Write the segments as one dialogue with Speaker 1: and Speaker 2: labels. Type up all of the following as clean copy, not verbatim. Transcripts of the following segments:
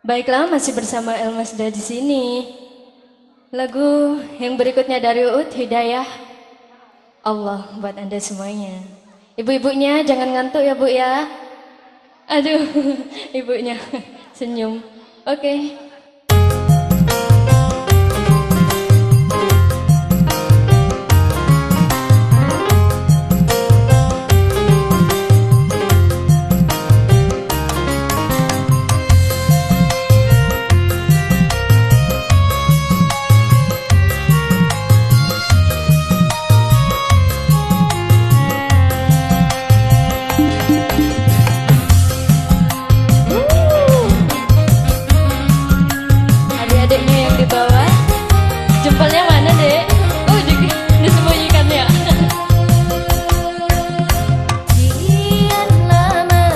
Speaker 1: Baiklah, masih bersama Elmasda di sini. Lagu yang berikutnya dari Uut, Hidayah Allah buat Anda semuanya. Ibu-ibunya jangan ngantuk ya Bu ya. Aduh, ibunya senyum. Oke. Jempolnya mana dek? Oh disembunyikan ya. Kian lama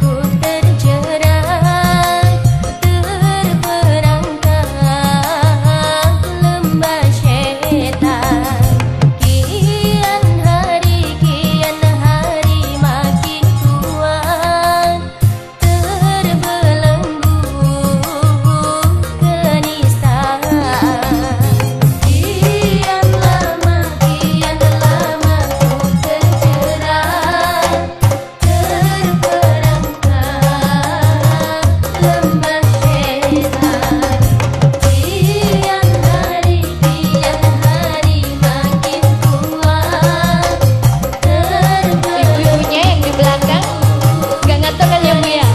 Speaker 1: ku terjerat, terperangkap lembah syaitan. Kian hari makin kuat, terbelenggu kenistaan. Ibu-ibunya yang di belakang gak ngantuk kan ya Bu ya?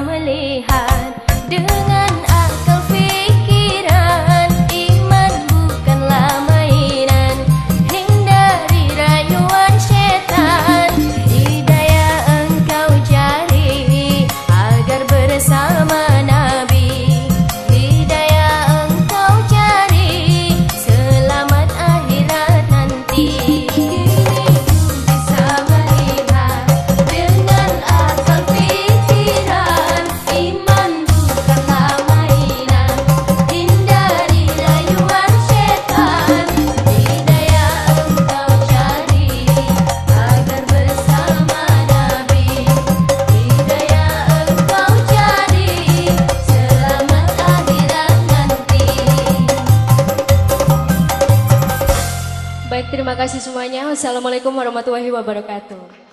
Speaker 1: Melihat dengan akal pikiran, iman bukanlah mainan, hindari rayuan setan. Hidayah engkau cari agar bersama Nabi. Hidayah engkau cari selamat akhirat nanti. Baik, terima kasih semuanya. Wassalamualaikum warahmatullahi wabarakatuh.